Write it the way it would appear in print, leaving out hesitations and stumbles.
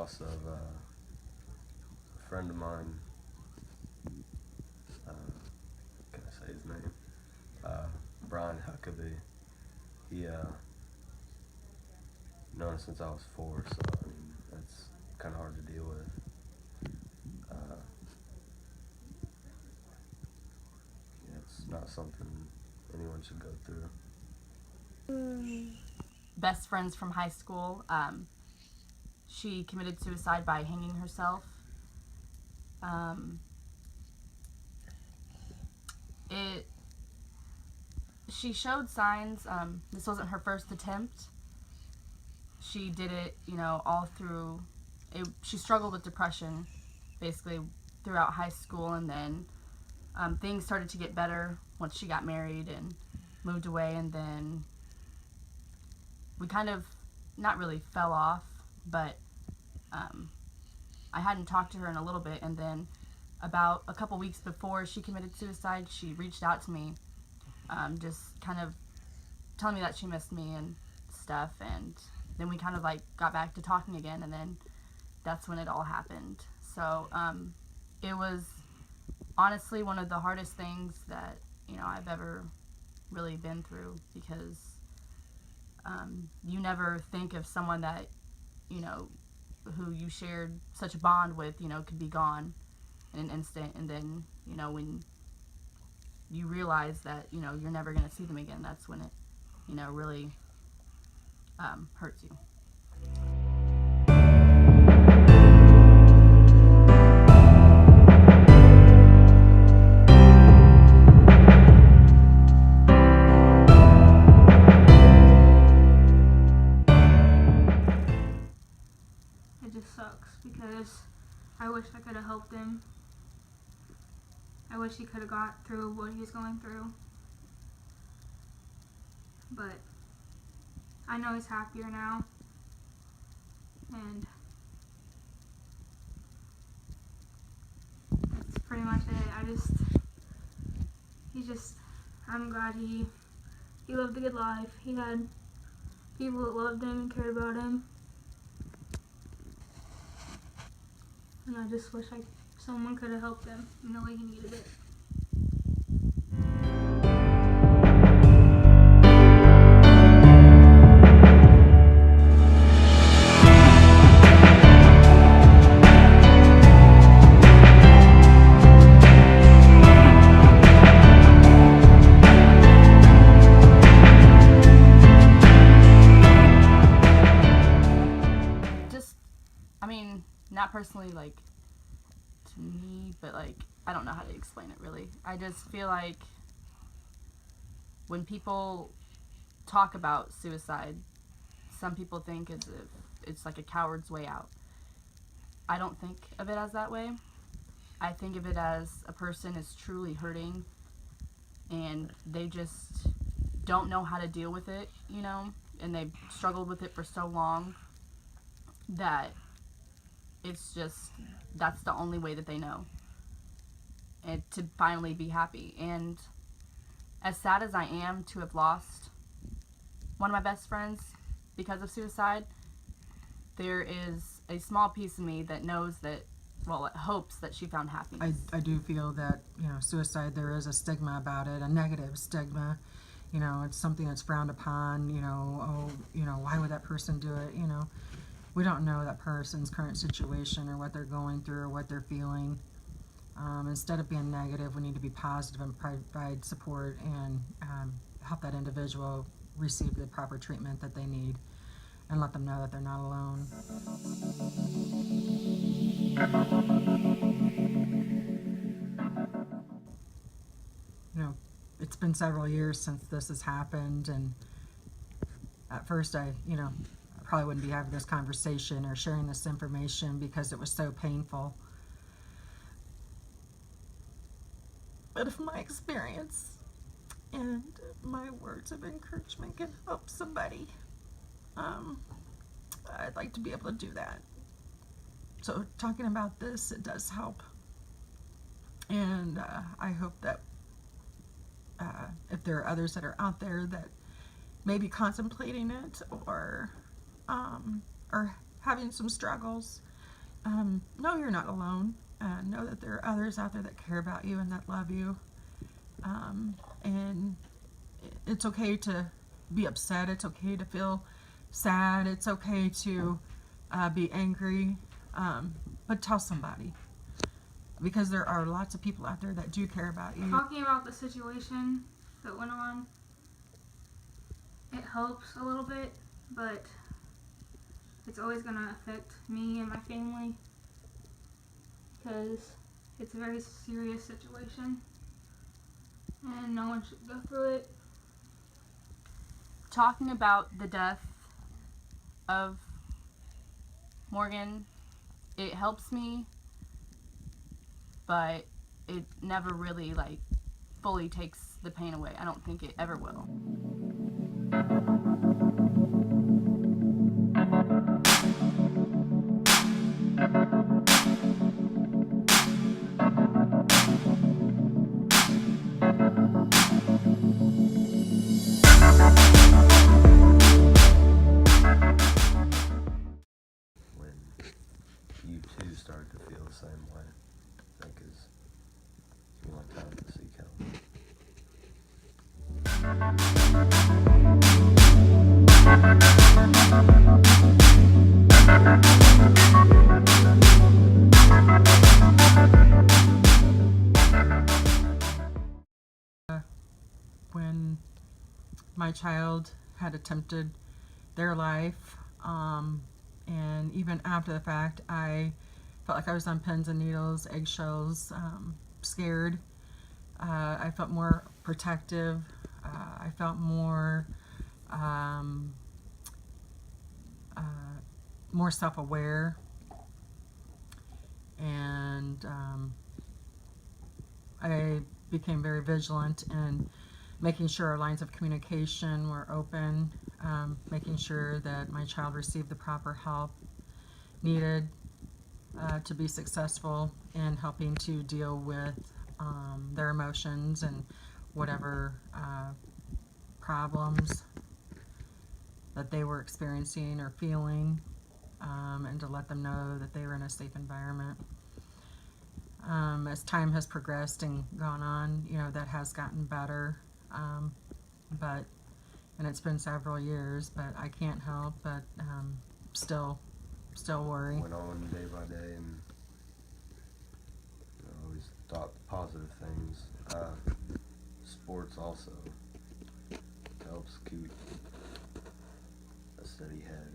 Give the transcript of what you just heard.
loss of a friend of mine. Can I say his name? Brian Huckabee. He known him since I was 4, so I mean that's kind of hard to deal with. It's not something anyone should go through. Best friends from high school. She committed suicide by hanging herself. She showed signs. This wasn't her first attempt. She did it, all through. She struggled with depression, basically throughout high school, and then things started to get better once she got married and moved away, and then we kind of not really fell off, but I hadn't talked to her in a little bit, and then about a couple weeks before she committed suicide, she reached out to me, just kind of telling me that she missed me and stuff, and then we kind of got back to talking again, and then that's when it all happened. So it was honestly one of the hardest things that I've ever really been through, because you never think of someone that who you shared such a bond with could be gone in an instant, and then when you realize that you're never going to see them again, that's when it really hurts you. It just sucks because I wish I could have helped him. I wish he could have got through what he's going through. But I know he's happier now. And that's pretty much it. I'm glad he lived a good life. He had people that loved him and cared about him. And I just wish someone could have helped him in the way he needed it. Not personally, to me, but I don't know how to explain it really. I just feel like when people talk about suicide, some people think as if it's like a coward's way out. I don't think of it as that way. I think of it as a person is truly hurting and they just don't know how to deal with it, and they've struggled with it for so long that it's just, that's the only way that they know, and to finally be happy. And as sad as I am to have lost one of my best friends because of suicide, there is a small piece of me that knows that, well, it hopes that she found happiness. I do feel that, suicide, there is a stigma about it, a negative stigma. It's something that's frowned upon, why would that person do it, We don't know that person's current situation or what they're going through or what they're feeling. Instead of being negative, we need to be positive and provide support and help that individual receive the proper treatment that they need and let them know that they're not alone. It's been several years since this has happened, and at first I probably wouldn't be having this conversation or sharing this information because it was so painful. But if my experience and my words of encouragement can help somebody, I'd like to be able to do that. So talking about this, it does help. And I hope that if there are others that are out there that may be contemplating it or having some struggles, know you're not alone. Know that there are others out there that care about you and that love you. And it's okay to be upset. It's okay to feel sad. It's okay to be angry. But tell somebody. Because there are lots of people out there that do care about you. Talking about the situation that went on, it helps a little bit, but it's always going to affect me and my family because it's a very serious situation and no one should go through it. Talking about the death of Morgan, it helps me, but it never really like fully takes the pain away. I don't think it ever will. When you too start to feel the same way, I think is you want time to seek help. When my child had attempted their life, and even after the fact, I felt like I was on pins and needles, eggshells, scared. I felt more protective. I felt more more self-aware, and I became very vigilant in making sure our lines of communication were open, making sure that my child received the proper help needed to be successful in helping to deal with their emotions and whatever problems that they were experiencing or feeling, and to let them know that they were in a safe environment. As time has progressed and gone on, you know, that has gotten better, and it's been several years, but I can't help but still worry. Went on day by day, and always thought positive things. Sports also helps keep a steady head.